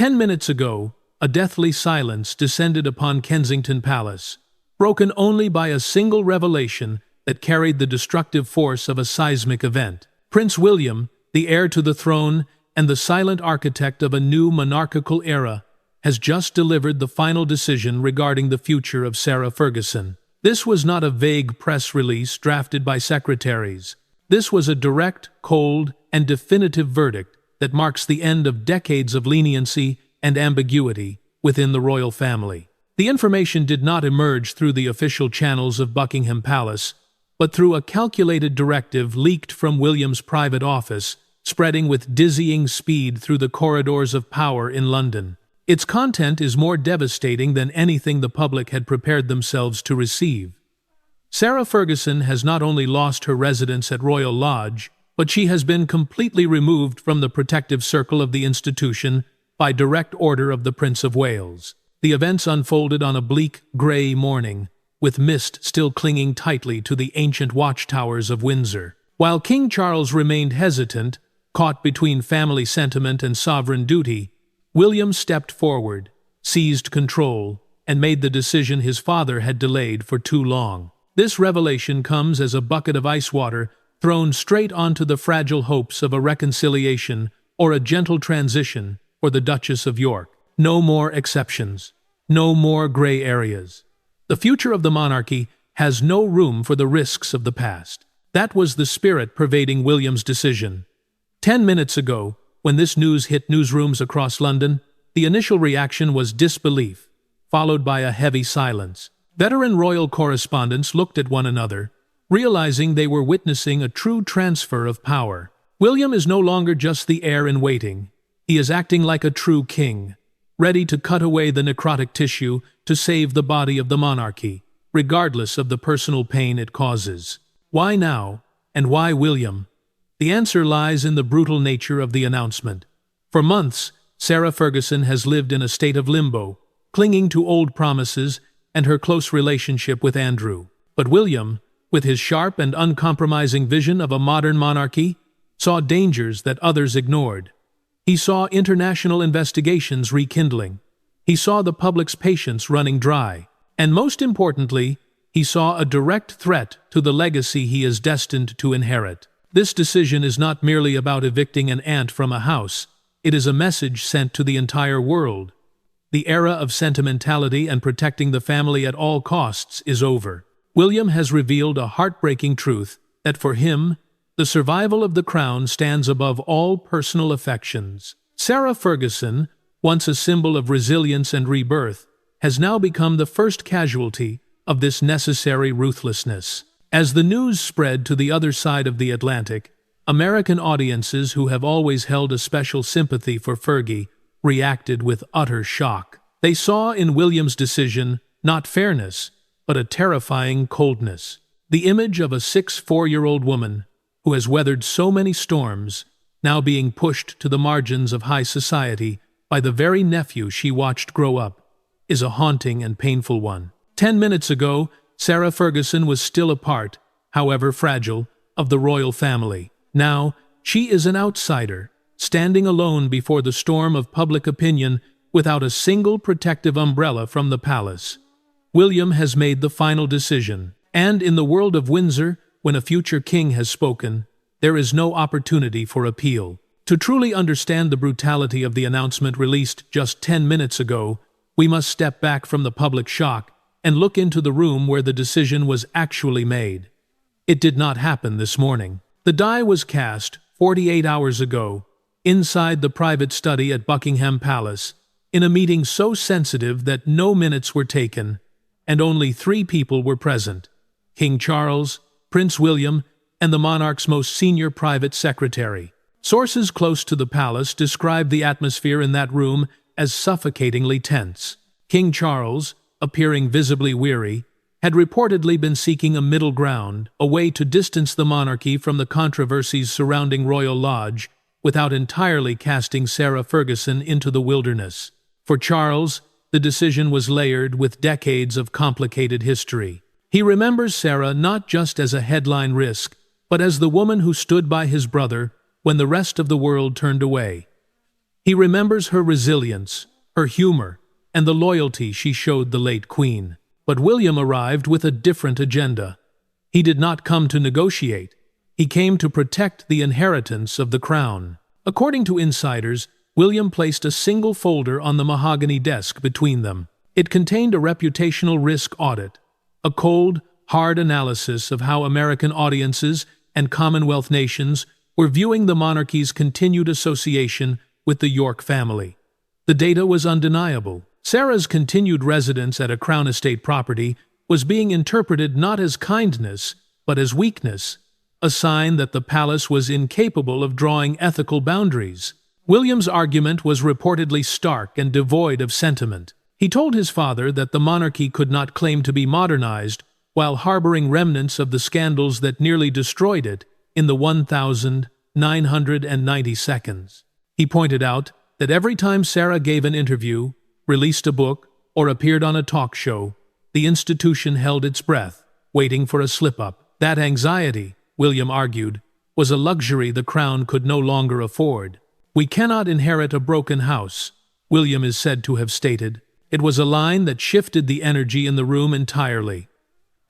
10 minutes ago, a deathly silence descended upon Kensington Palace, broken only by a single revelation that carried the destructive force of a seismic event. Prince William, the heir to the throne and the silent architect of a new monarchical era, has just delivered the final decision regarding the future of Sarah Ferguson. This was not a vague press release drafted by secretaries. This was a direct, cold, and definitive verdict that marks the end of decades of leniency and ambiguity within the royal family. The information did not emerge through the official channels of Buckingham Palace, but through a calculated directive leaked from William's private office, spreading with dizzying speed through the corridors of power in London. Its content is more devastating than anything the public had prepared themselves to receive. Sarah Ferguson has not only lost her residence at Royal Lodge, but she has been completely removed from the protective circle of the institution by direct order of the Prince of Wales. The events unfolded on a bleak, grey morning, with mist still clinging tightly to the ancient watchtowers of Windsor. While King Charles remained hesitant, caught between family sentiment and sovereign duty, William stepped forward, seized control, and made the decision his father had delayed for too long. This revelation comes as a bucket of ice water thrown straight onto the fragile hopes of a reconciliation or a gentle transition for the Duchess of York. No more exceptions. No more gray areas. The future of the monarchy has no room for the risks of the past. That was the spirit pervading William's decision. 10 minutes ago, when this news hit newsrooms across London, the initial reaction was disbelief, followed by a heavy silence. Veteran royal correspondents looked at one another, realizing they were witnessing a true transfer of power. William is no longer just the heir in waiting. He is acting like a true king, ready to cut away the necrotic tissue to save the body of the monarchy, regardless of the personal pain it causes. Why now, and why William? The answer lies in the brutal nature of the announcement. For months, Sarah Ferguson has lived in a state of limbo, clinging to old promises and her close relationship with Andrew. But William, with his sharp and uncompromising vision of a modern monarchy, saw dangers that others ignored. He saw international investigations rekindling. He saw the public's patience running dry. And most importantly, he saw a direct threat to the legacy he is destined to inherit. This decision is not merely about evicting an ant from a house. It is a message sent to the entire world. The era of sentimentality and protecting the family at all costs is over. William has revealed a heartbreaking truth that for him, the survival of the crown stands above all personal affections. Sarah Ferguson, once a symbol of resilience and rebirth, has now become the first casualty of this necessary ruthlessness. As the news spread to the other side of the Atlantic, American audiences who have always held a special sympathy for Fergie reacted with utter shock. They saw in William's decision not fairness, but a terrifying coldness. The image of a 4-year-old woman who has weathered so many storms, now being pushed to the margins of high society by the very nephew she watched grow up, is a haunting and painful one. 10 minutes ago, Sarah Ferguson was still a part, however fragile, of the royal family. Now, she is an outsider, standing alone before the storm of public opinion without a single protective umbrella from the palace. William has made the final decision, and in the world of Windsor, when a future king has spoken, there is no opportunity for appeal. To truly understand the brutality of the announcement released just 10 minutes ago, we must step back from the public shock and look into the room where the decision was actually made. It did not happen this morning. The die was cast 48 hours ago, inside the private study at Buckingham Palace, in a meeting so sensitive that no minutes were taken, and only 3 people were present: King Charles, Prince William, and the monarch's most senior private secretary. Sources close to the palace describe the atmosphere in that room as suffocatingly tense. King Charles, appearing visibly weary, had reportedly been seeking a middle ground, a way to distance the monarchy from the controversies surrounding Royal Lodge without entirely casting Sarah Ferguson into the wilderness. For Charles, the decision was layered with decades of complicated history. He remembers Sarah not just as a headline risk, but as the woman who stood by his brother when the rest of the world turned away. He remembers her resilience, her humor, and the loyalty she showed the late Queen. But William arrived with a different agenda. He did not come to negotiate. He came to protect the inheritance of the crown. According to insiders, William placed a single folder on the mahogany desk between them. It contained a reputational risk audit, a cold, hard analysis of how American audiences and Commonwealth nations were viewing the monarchy's continued association with the York family. The data was undeniable. Sarah's continued residence at a Crown Estate property was being interpreted not as kindness, but as weakness, a sign that the palace was incapable of drawing ethical boundaries. William's argument was reportedly stark and devoid of sentiment. He told his father that the monarchy could not claim to be modernized while harboring remnants of the scandals that nearly destroyed it in the 1,990 seconds. He pointed out that every time Sarah gave an interview, released a book, or appeared on a talk show, the institution held its breath, waiting for a slip-up. That anxiety, William argued, was a luxury the crown could no longer afford. "We cannot inherit a broken house," William is said to have stated. It was a line that shifted the energy in the room entirely.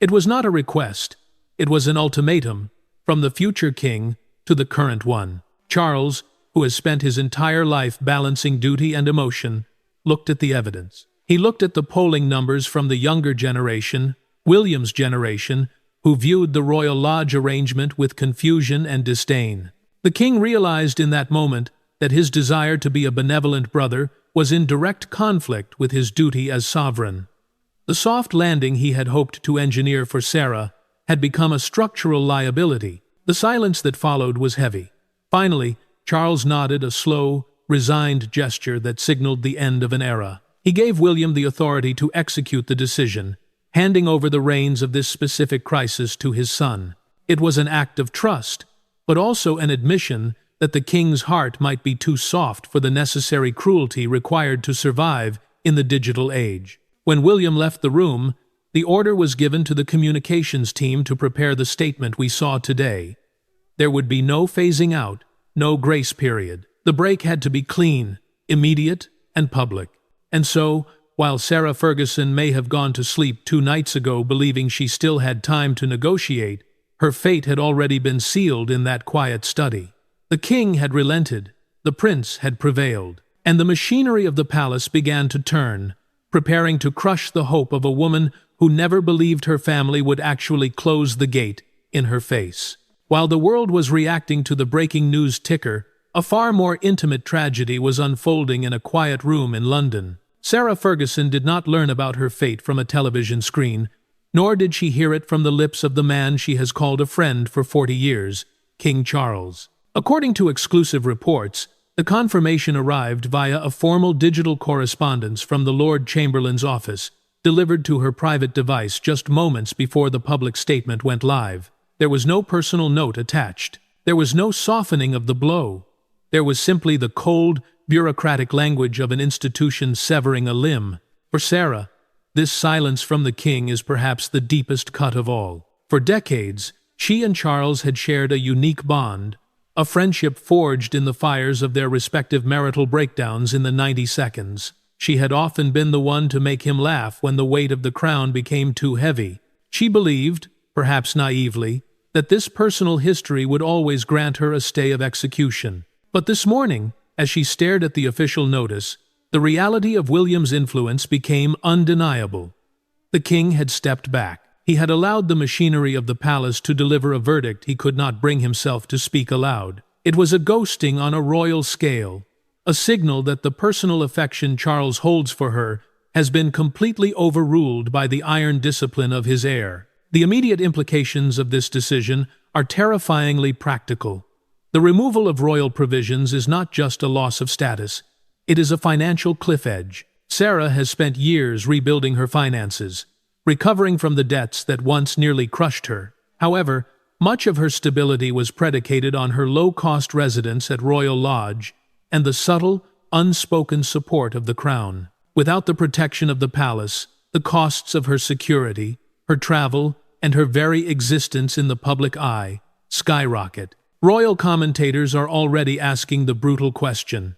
It was not a request, it was an ultimatum, from the future king to the current one. Charles, who has spent his entire life balancing duty and emotion, looked at the evidence. He looked at the polling numbers from the younger generation, William's generation, who viewed the royal lodge arrangement with confusion and disdain. The king realized in that moment that his desire to be a benevolent brother was in direct conflict with his duty as sovereign. The soft landing he had hoped to engineer for Sarah had become a structural liability. The silence that followed was heavy. Finally, Charles nodded a slow, resigned gesture that signaled the end of an era. He gave William the authority to execute the decision, handing over the reins of this specific crisis to his son. It was an act of trust, but also an admission that the king's heart might be too soft for the necessary cruelty required to survive in the digital age. When William left the room, the order was given to the communications team to prepare the statement we saw today. There would be no phasing out, no grace period. The break had to be clean, immediate, and public. And so, while Sarah Ferguson may have gone to sleep 2 nights ago believing she still had time to negotiate, her fate had already been sealed in that quiet study. The king had relented, the prince had prevailed, and the machinery of the palace began to turn, preparing to crush the hope of a woman who never believed her family would actually close the gate in her face. While the world was reacting to the breaking news ticker, a far more intimate tragedy was unfolding in a quiet room in London. Sarah Ferguson did not learn about her fate from a television screen, nor did she hear it from the lips of the man she has called a friend for 40 years, King Charles. According to exclusive reports, the confirmation arrived via a formal digital correspondence from the Lord Chamberlain's office, delivered to her private device just moments before the public statement went live. There was no personal note attached. There was no softening of the blow. There was simply the cold, bureaucratic language of an institution severing a limb. For Sarah, this silence from the king is perhaps the deepest cut of all. For decades, she and Charles had shared a unique bond, a friendship forged in the fires of their respective marital breakdowns in the 90 seconds. She had often been the one to make him laugh when the weight of the crown became too heavy. She believed, perhaps naively, that this personal history would always grant her a stay of execution. But this morning, as she stared at the official notice, the reality of William's influence became undeniable. The king had stepped back. He had allowed the machinery of the palace to deliver a verdict he could not bring himself to speak aloud. It was a ghosting on a royal scale, a signal that the personal affection Charles holds for her has been completely overruled by the iron discipline of his heir. The immediate implications of this decision are terrifyingly practical. The removal of royal provisions is not just a loss of status, it is a financial cliff edge. Sarah has spent years rebuilding her finances, recovering from the debts that once nearly crushed her. However, much of her stability was predicated on her low-cost residence at Royal Lodge and the subtle, unspoken support of the crown. Without the protection of the palace, the costs of her security, her travel, and her very existence in the public eye skyrocket. Royal commentators are already asking the brutal question: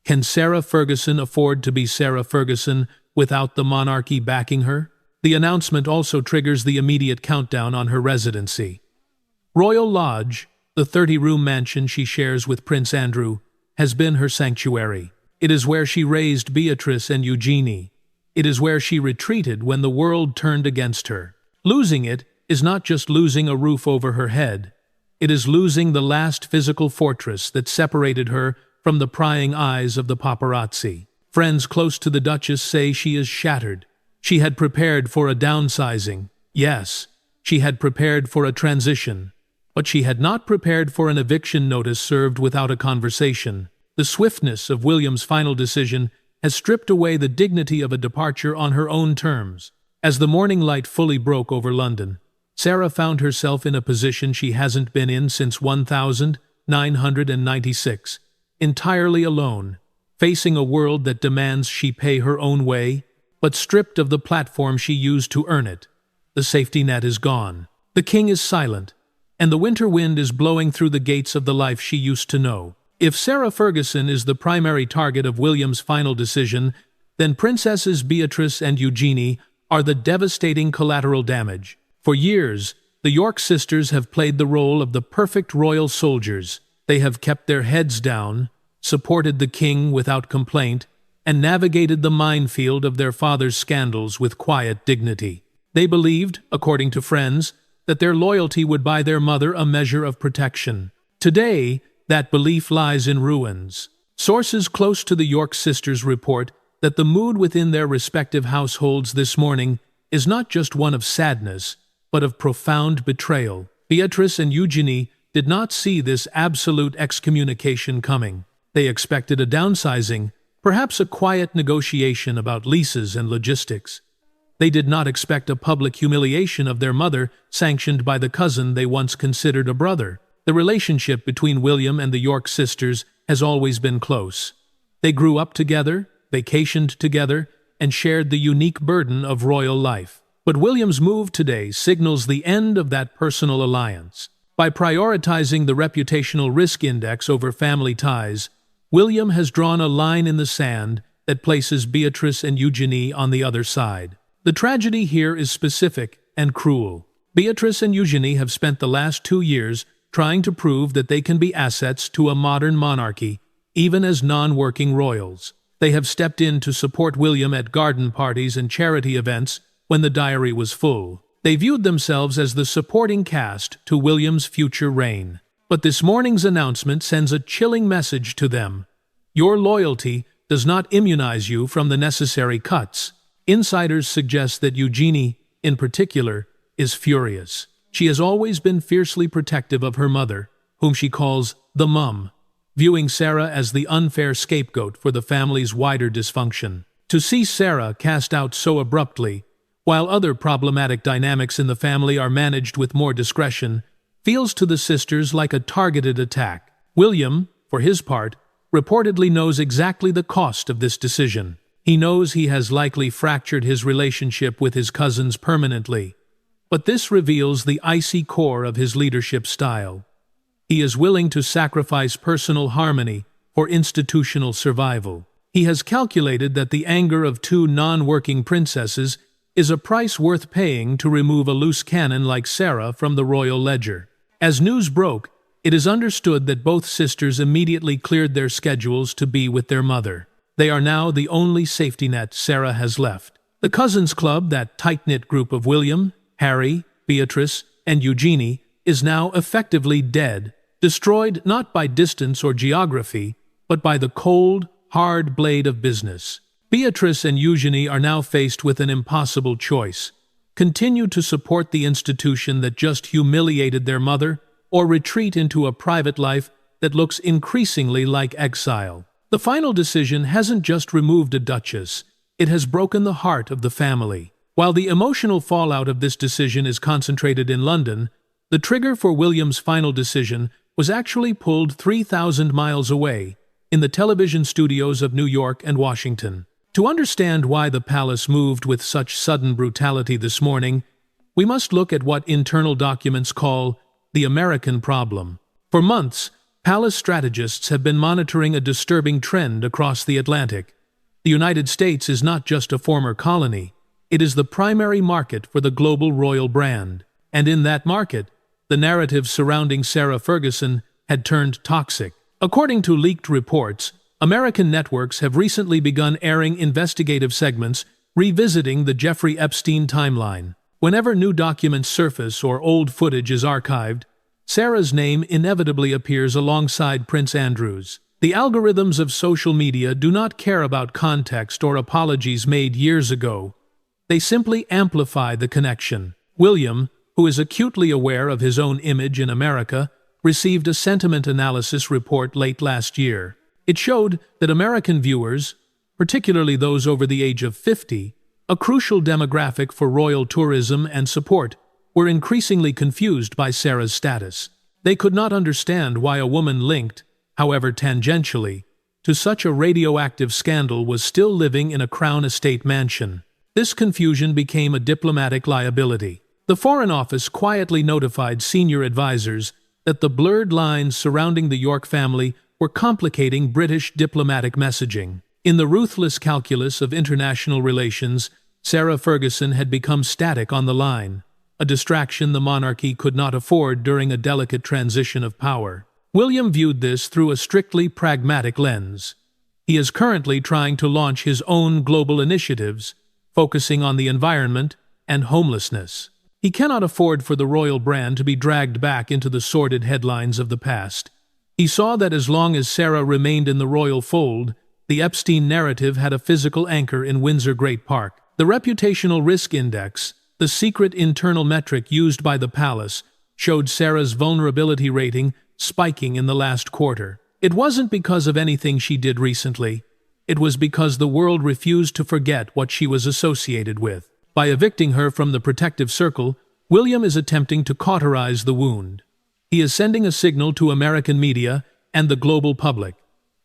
Can Sarah Ferguson afford to be Sarah Ferguson without the monarchy backing her? The announcement also triggers the immediate countdown on her residency. Royal Lodge, the 30-room mansion she shares with Prince Andrew, has been her sanctuary. It is where she raised Beatrice and Eugenie. It is where she retreated when the world turned against her. Losing it is not just losing a roof over her head. It is losing the last physical fortress that separated her from the prying eyes of the paparazzi. Friends close to the Duchess say she is shattered. She had prepared for a downsizing. Yes, she had prepared for a transition. But she had not prepared for an eviction notice served without a conversation. The swiftness of William's final decision has stripped away the dignity of a departure on her own terms. As the morning light fully broke over London, Sarah found herself in a position she hasn't been in since 1996, entirely alone, facing a world that demands she pay her own way, but stripped of the platform she used to earn it. The safety net is gone. The king is silent, and the winter wind is blowing through the gates of the life she used to know. If Sarah Ferguson is the primary target of William's final decision, then Princesses Beatrice and Eugenie are the devastating collateral damage. For years, the York sisters have played the role of the perfect royal soldiers. They have kept their heads down, supported the king without complaint, and navigated the minefield of their father's scandals with quiet dignity. They believed, according to friends, that their loyalty would buy their mother a measure of protection. Today, that belief lies in ruins. Sources close to the York sisters report that the mood within their respective households this morning is not just one of sadness, but of profound betrayal. Beatrice and Eugenie did not see this absolute excommunication coming. They expected a downsizing, perhaps a quiet negotiation about leases and logistics. They did not expect a public humiliation of their mother sanctioned by the cousin they once considered a brother. The relationship between William and the York sisters has always been close. They grew up together, vacationed together, and shared the unique burden of royal life. But William's move today signals the end of that personal alliance. By prioritizing the reputational risk index over family ties, William has drawn a line in the sand that places Beatrice and Eugenie on the other side. The tragedy here is specific and cruel. Beatrice and Eugenie have spent the last 2 years trying to prove that they can be assets to a modern monarchy, even as non-working royals. They have stepped in to support William at garden parties and charity events when the diary was full. They viewed themselves as the supporting cast to William's future reign. But this morning's announcement sends a chilling message to them. Your loyalty does not immunize you from the necessary cuts. Insiders suggest that Eugenie, in particular, is furious. She has always been fiercely protective of her mother, whom she calls the mum, viewing Sarah as the unfair scapegoat for the family's wider dysfunction. To see Sarah cast out so abruptly, while other problematic dynamics in the family are managed with more discretion, feels to the sisters like a targeted attack. William, for his part, reportedly knows exactly the cost of this decision. He knows he has likely fractured his relationship with his cousins permanently. But this reveals the icy core of his leadership style. He is willing to sacrifice personal harmony for institutional survival. He has calculated that the anger of 2 non-working princesses is a price worth paying to remove a loose cannon like Sarah from the royal ledger. As news broke, it is understood that both sisters immediately cleared their schedules to be with their mother. They are now the only safety net Sarah has left. The Cousins Club, that tight-knit group of William, Harry, Beatrice, and Eugenie, is now effectively dead, destroyed not by distance or geography, but by the cold, hard blade of business. Beatrice and Eugenie are now faced with an impossible choice: continue to support the institution that just humiliated their mother, or retreat into a private life that looks increasingly like exile. The final decision hasn't just removed a duchess, it has broken the heart of the family. While the emotional fallout of this decision is concentrated in London, the trigger for William's final decision was actually pulled 3,000 miles away, in the television studios of New York and Washington. To understand why the palace moved with such sudden brutality this morning, we must look at what internal documents call the American problem. For months, Palace strategists have been monitoring a disturbing trend across the Atlantic. The United States is not just a former colony, it is the primary market for the global royal brand. And in that market, the narrative surrounding Sarah Ferguson had turned toxic. According to leaked reports, American networks have recently begun airing investigative segments revisiting the Jeffrey Epstein timeline. Whenever new documents surface or old footage is archived, Sarah's name inevitably appears alongside Prince Andrew's. The algorithms of social media do not care about context or apologies made years ago. They simply amplify the connection. William, who is acutely aware of his own image in America, received a sentiment analysis report late last year. It showed that American viewers, particularly those over the age of 50, a crucial demographic for royal tourism and support, were increasingly confused by Sarah's status. They could not understand why a woman linked, however tangentially, to such a radioactive scandal was still living in a Crown Estate mansion. This confusion became a diplomatic liability. The Foreign Office quietly notified senior advisors that the blurred lines surrounding the York family were complicating British diplomatic messaging. In the ruthless calculus of international relations, Sarah Ferguson had become static on the line, a distraction the monarchy could not afford during a delicate transition of power. William viewed this through a strictly pragmatic lens. He is currently trying to launch his own global initiatives, focusing on the environment and homelessness. He cannot afford for the royal brand to be dragged back into the sordid headlines of the past. He saw that as long as Sarah remained in the royal fold, the Epstein narrative had a physical anchor in Windsor Great Park. The reputational risk index, the secret internal metric used by the palace, showed Sarah's vulnerability rating spiking in the last quarter. It wasn't because of anything she did recently. It was because the world refused to forget what she was associated with. By evicting her from the protective circle, William is attempting to cauterize the wound. He is sending a signal to American media and the global public.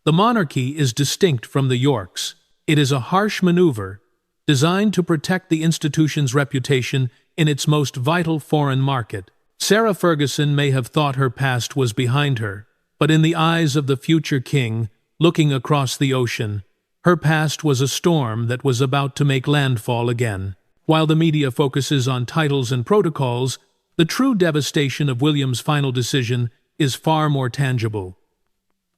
The monarchy is distinct from the Yorks. It is a harsh maneuver, designed to protect the institution's reputation in its most vital foreign market. Sarah Ferguson may have thought her past was behind her, but in the eyes of the future king, looking across the ocean, her past was a storm that was about to make landfall again. While the media focuses on titles and protocols, the true devastation of William's final decision is far more tangible.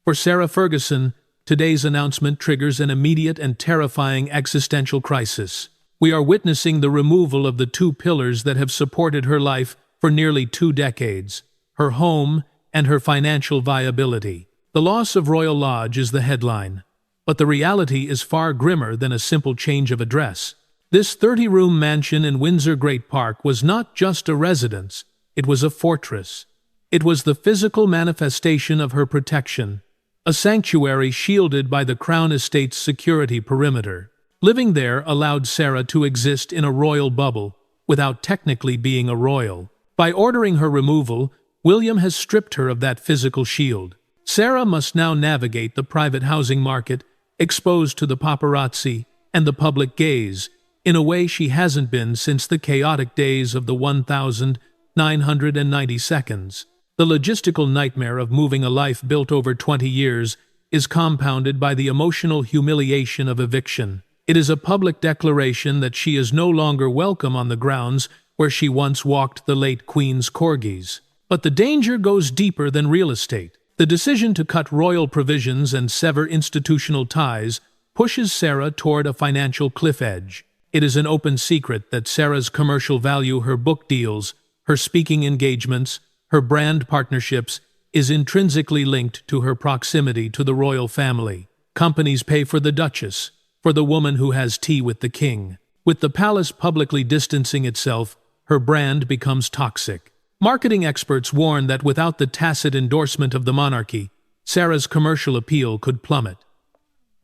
For Sarah Ferguson, today's announcement triggers an immediate and terrifying existential crisis. We are witnessing the removal of the two pillars that have supported her life for nearly 2 decades, her home and her financial viability. The loss of Royal Lodge is the headline, but the reality is far grimmer than a simple change of address. This 30-room mansion in Windsor Great Park was not just a residence, it was a fortress. It was the physical manifestation of her protection, a sanctuary shielded by the Crown Estate's security perimeter. Living there allowed Sarah to exist in a royal bubble without technically being a royal. By ordering her removal, William has stripped her of that physical shield. Sarah must now navigate the private housing market, exposed to the paparazzi and the public gaze, in a way she hasn't been since the chaotic days of the 1,990 seconds. The logistical nightmare of moving a life built over 20 years is compounded by the emotional humiliation of eviction. It is a public declaration that she is no longer welcome on the grounds where she once walked the late Queen's corgis. But the danger goes deeper than real estate. The decision to cut royal provisions and sever institutional ties pushes Sarah toward a financial cliff edge. It is an open secret that Sarah's commercial value, her book deals, her speaking engagements, her brand partnerships, is intrinsically linked to her proximity to the royal family. Companies pay for the Duchess, for the woman who has tea with the king. With the palace publicly distancing itself, her brand becomes toxic. Marketing experts warn that without the tacit endorsement of the monarchy, Sarah's commercial appeal could plummet.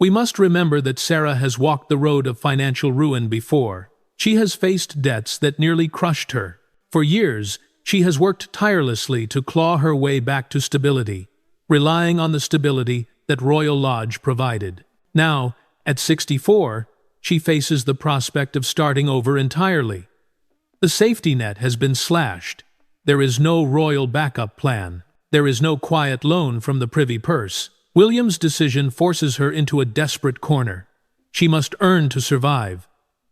We must remember that Sarah has walked the road of financial ruin before. She has faced debts that nearly crushed her. For years, she has worked tirelessly to claw her way back to stability, relying on the stability that Royal Lodge provided. Now, at 64, she faces the prospect of starting over entirely. The safety net has been slashed. There is no royal backup plan. there is no quiet loan from the privy purse. William's decision forces her into a desperate corner. She must earn to survive.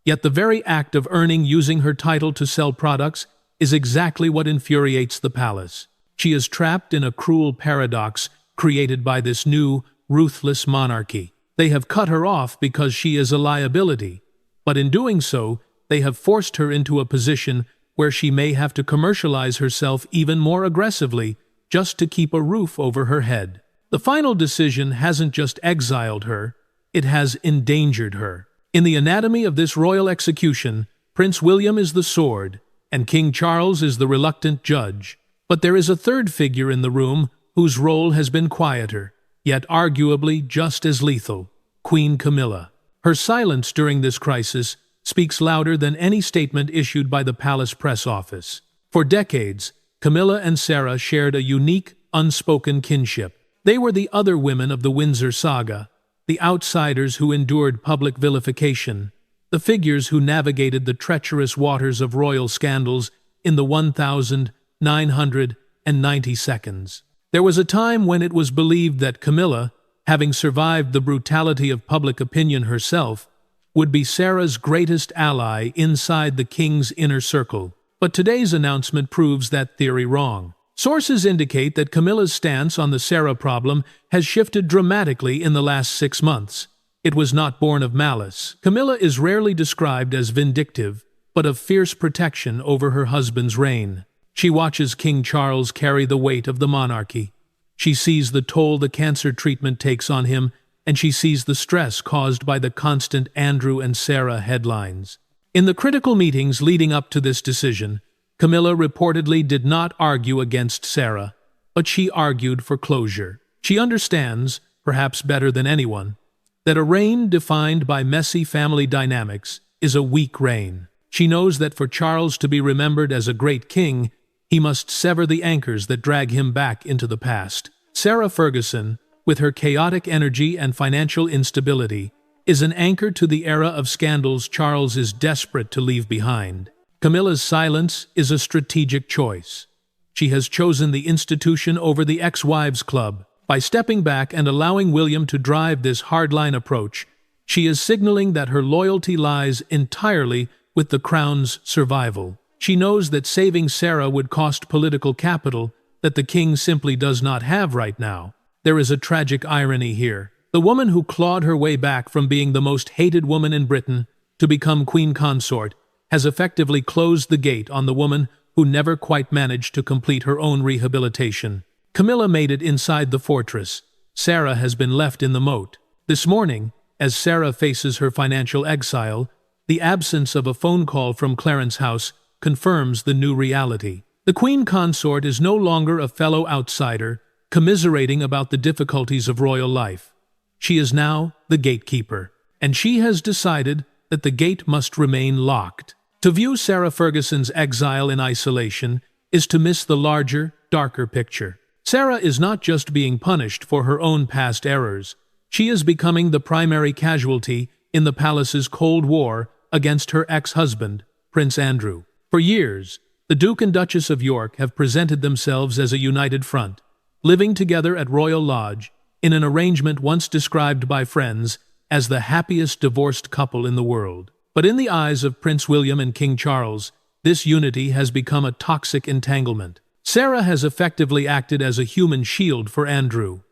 Yet the very act of earning using her title to sell products is exactly what infuriates the palace. She is trapped in a cruel paradox created by this new, ruthless monarchy. They have cut her off because she is a liability, but in doing so, they have forced her into a position where she may have to commercialize herself even more aggressively just to keep a roof over her head. The final decision hasn't just exiled her, it has endangered her. In the anatomy of this royal execution, Prince William is the sword, and King Charles is the reluctant judge. But there is a third figure in the room whose role has been quieter, yet arguably just as lethal: Queen Camilla. Her silence during this crisis speaks louder than any statement issued by the palace press office. For decades, Camilla and Sarah shared a unique, unspoken kinship. They were the other women of the Windsor saga, the outsiders who endured public vilification, the figures who navigated the treacherous waters of royal scandals in the 1,990 seconds. There was a time when it was believed that Camilla, having survived the brutality of public opinion herself, would be Sarah's greatest ally inside the king's inner circle. But today's announcement proves that theory wrong. Sources indicate that Camilla's stance on the Sarah problem has shifted dramatically in the last 6 months. It was not born of malice. Camilla is rarely described as vindictive, but of fierce protection over her husband's reign. She watches King Charles carry the weight of the monarchy. She sees the toll the cancer treatment takes on him, and she sees the stress caused by the constant Andrew and Sarah headlines. In the critical meetings leading up to this decision, Camilla reportedly did not argue against Sarah, but she argued for closure. She understands, perhaps better than anyone, that a reign defined by messy family dynamics is a weak reign. She knows that for Charles to be remembered as a great king, he must sever the anchors that drag him back into the past. Sarah Ferguson, with her chaotic energy and financial instability, is an anchor to the era of scandals Charles is desperate to leave behind. Camilla's silence is a strategic choice. She has chosen the institution over the ex-wives club. By stepping back and allowing William to drive this hardline approach, she is signaling that her loyalty lies entirely with the crown's survival. She knows that saving Sarah would cost political capital that the king simply does not have right now. There is a tragic irony here. The woman who clawed her way back from being the most hated woman in Britain to become queen consort has effectively closed the gate on the woman who never quite managed to complete her own rehabilitation. Camilla made it inside the fortress. Sarah has been left in the moat. This morning, as Sarah faces her financial exile, the absence of a phone call from Clarence House confirms the new reality. The queen consort is no longer a fellow outsider commiserating about the difficulties of royal life. She is now the gatekeeper, and she has decided that the gate must remain locked. To view Sarah Ferguson's exile in isolation is to miss the larger, darker picture. Sarah is not just being punished for her own past errors. She is becoming the primary casualty in the palace's Cold War against her ex-husband, Prince Andrew. For years, the Duke and Duchess of York have presented themselves as a united front, living together at Royal Lodge in an arrangement once described by friends as the happiest divorced couple in the world. But in the eyes of Prince William and King Charles, this unity has become a toxic entanglement. Sarah has effectively acted as a human shield for Andrew.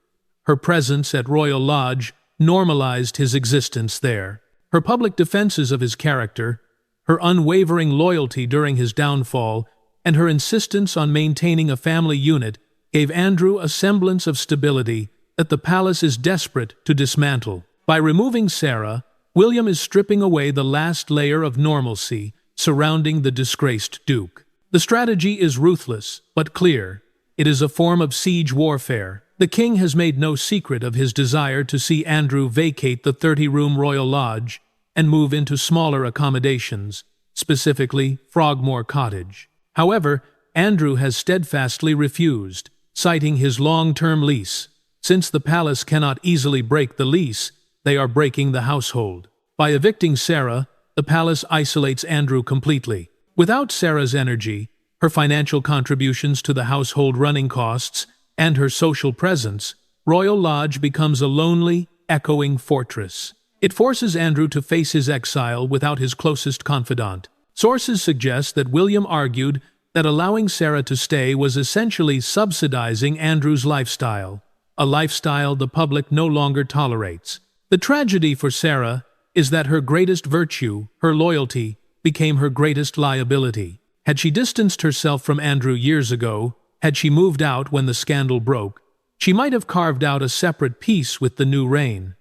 Her presence at Royal Lodge normalized his existence there. Her public defenses of his character, her unwavering loyalty during his downfall, and her insistence on maintaining a family unit gave Andrew a semblance of stability that the palace is desperate to dismantle. By removing Sarah, William is stripping away the last layer of normalcy surrounding the disgraced Duke. The strategy is ruthless, but clear. It is a form of siege warfare. The king has made no secret of his desire to see Andrew vacate the 30-room Royal Lodge and move into smaller accommodations, specifically Frogmore Cottage. However, Andrew has steadfastly refused, citing his long-term lease. Since the palace cannot easily break the lease, they are breaking the household. By evicting Sarah, the palace isolates Andrew completely. Without Sarah's energy, her financial contributions to the household running costs, and her social presence, Royal Lodge becomes a lonely, echoing fortress. It forces Andrew to face his exile without his closest confidant. Sources suggest that William argued that allowing Sarah to stay was essentially subsidizing Andrew's lifestyle, a lifestyle the public no longer tolerates. The tragedy for Sarah is that her greatest virtue, her loyalty, became her greatest liability. Had she distanced herself from Andrew years ago, had she moved out when the scandal broke, she might have carved out a separate peace with the new reign.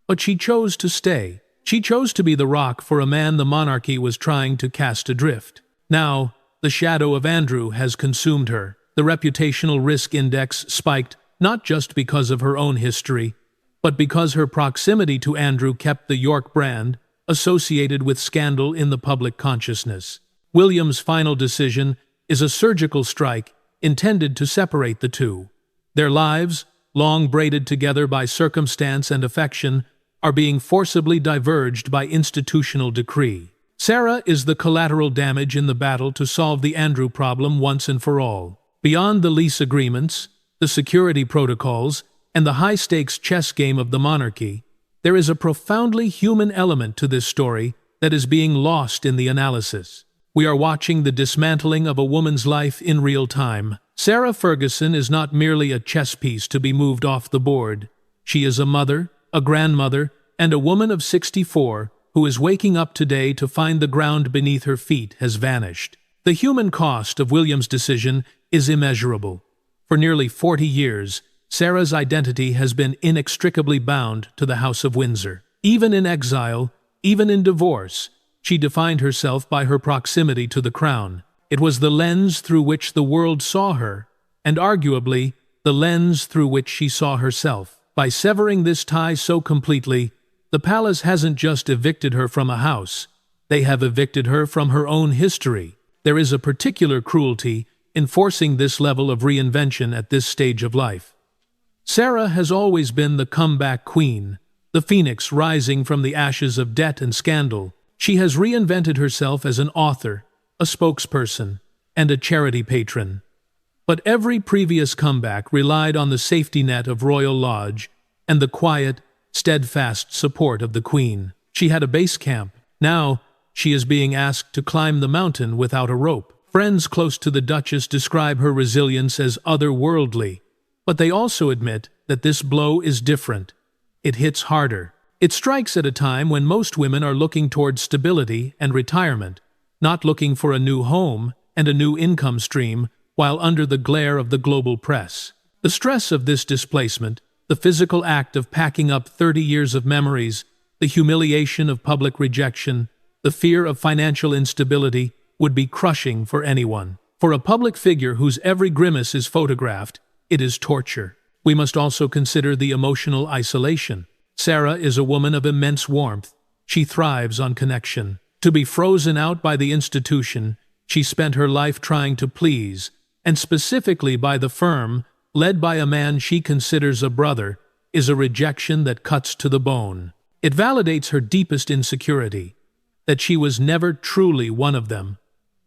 But she chose to stay. She chose to be the rock for a man the monarchy was trying to cast adrift. Now, the shadow of Andrew has consumed her. The reputational risk index spiked not just because of her own history, but because her proximity to Andrew kept the York brand associated with scandal in the public consciousness. William's final decision is a surgical strike intended to separate the two. Their lives, long braided together by circumstance and affection, are being forcibly diverged by institutional decree. Sarah is the collateral damage in the battle to solve the Andrew problem once and for all. Beyond the lease agreements, the security protocols, and the high-stakes chess game of the monarchy, there is a profoundly human element to this story that is being lost in the analysis. We are watching the dismantling of a woman's life in real time. Sarah Ferguson is not merely a chess piece to be moved off the board. She is a mother, a grandmother, and a woman of 64 who is waking up today to find the ground beneath her feet has vanished. The human cost of William's decision is immeasurable. For nearly 40 years, Sarah's identity has been inextricably bound to the House of Windsor. Even in exile, even in divorce, she defined herself by her proximity to the crown. It was the lens through which the world saw her, and arguably, the lens through which she saw herself. By severing this tie so completely, the palace hasn't just evicted her from a house, they have evicted her from her own history. There is a particular cruelty in forcing this level of reinvention at this stage of life. Sarah has always been the comeback queen, the phoenix rising from the ashes of debt and scandal. She has reinvented herself as an author, a spokesperson, and a charity patron. But every previous comeback relied on the safety net of Royal Lodge and the quiet, steadfast support of the Queen. She had a base camp. Now, she is being asked to climb the mountain without a rope. Friends close to the Duchess describe her resilience as otherworldly, but they also admit that this blow is different. It hits harder. It strikes at a time when most women are looking towards stability and retirement, not looking for a new home and a new income stream while under the glare of the global press. The stress of this displacement, the physical act of packing up 30 years of memories, the humiliation of public rejection, the fear of financial instability would be crushing for anyone. For a public figure whose every grimace is photographed, it is torture. We must also consider the emotional isolation. Sarah is a woman of immense warmth. She thrives on connection. To be frozen out by the institution she spent her life trying to please, and specifically by the firm, led by a man she considers a brother, is a rejection that cuts to the bone. It validates her deepest insecurity, that she was never truly one of them,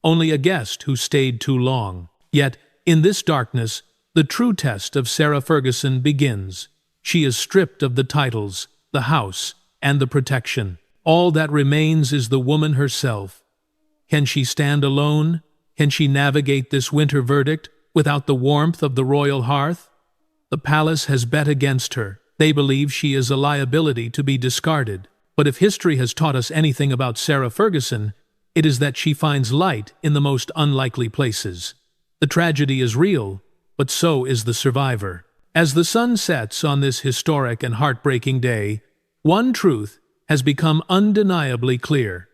only a guest who stayed too long. Yet, in this darkness, the true test of Sarah Ferguson begins. She is stripped of the titles, the house, and the protection. All that remains is the woman herself. Can she stand alone? Can she navigate this winter verdict without the warmth of the royal hearth? The palace has bet against her. They believe she is a liability to be discarded. But if history has taught us anything about Sarah Ferguson, it is that she finds light in the most unlikely places. The tragedy is real, but so is the survivor. As the sun sets on this historic and heartbreaking day, one truth has become undeniably clear.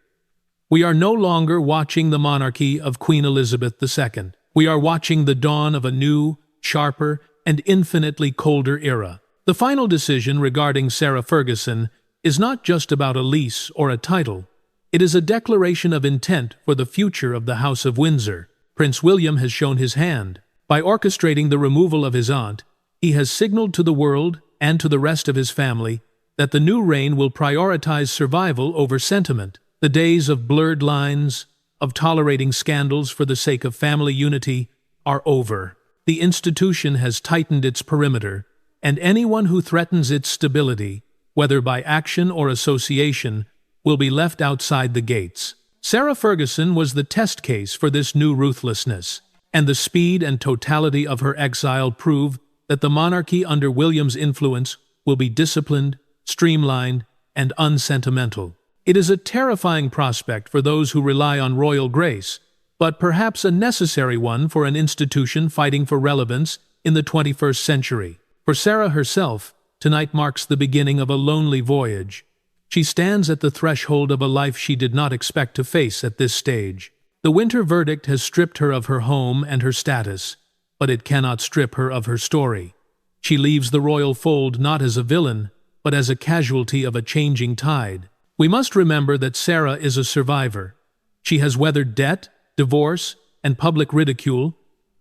We are no longer watching the monarchy of Queen Elizabeth II. We are watching the dawn of a new, sharper, and infinitely colder era. The final decision regarding Sarah Ferguson is not just about a lease or a title. It is a declaration of intent for the future of the House of Windsor. Prince William has shown his hand. By orchestrating the removal of his aunt, he has signaled to the world and to the rest of his family that the new reign will prioritize survival over sentiment. The days of blurred lines, of tolerating scandals for the sake of family unity, are over. the institution has tightened its perimeter, and anyone who threatens its stability, whether by action or association, will be left outside the gates. Sarah Ferguson was the test case for this new ruthlessness, and the speed and totality of her exile prove that the monarchy under William's influence will be disciplined, streamlined, and unsentimental. It is a terrifying prospect for those who rely on royal grace, but perhaps a necessary one for an institution fighting for relevance in the 21st century. For Sarah herself, tonight marks the beginning of a lonely voyage. She stands at the threshold of a life she did not expect to face at this stage. The winter verdict has stripped her of her home and her status, but it cannot strip her of her story. She leaves the royal fold not as a villain, but as a casualty of a changing tide. We must remember that Sarah is a survivor. She has weathered debt, divorce, and public ridicule,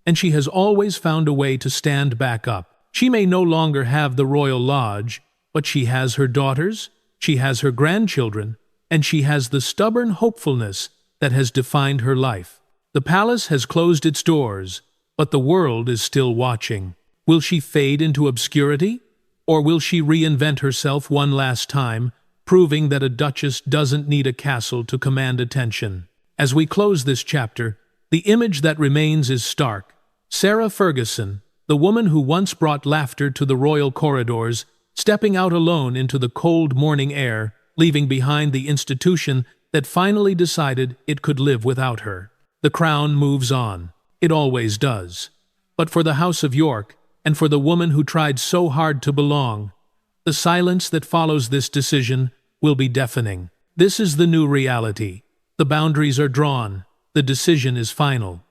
and she has always found a way to stand back up. She may no longer have the royal lodge, but she has her daughters, she has her grandchildren, and she has the stubborn hopefulness that has defined her life. The palace has closed its doors, but the world is still watching. Will she fade into obscurity? Or will she reinvent herself one last time, proving that a duchess doesn't need a castle to command attention? As we close this chapter, the image that remains is stark. Sarah Ferguson, the woman who once brought laughter to the royal corridors, stepping out alone into the cold morning air, leaving behind the institution that finally decided it could live without her. The crown moves on. It always does. But for the House of York, and for the woman who tried so hard to belong, the silence that follows this decision will be deafening. This is the new reality. The boundaries are drawn. The decision is final.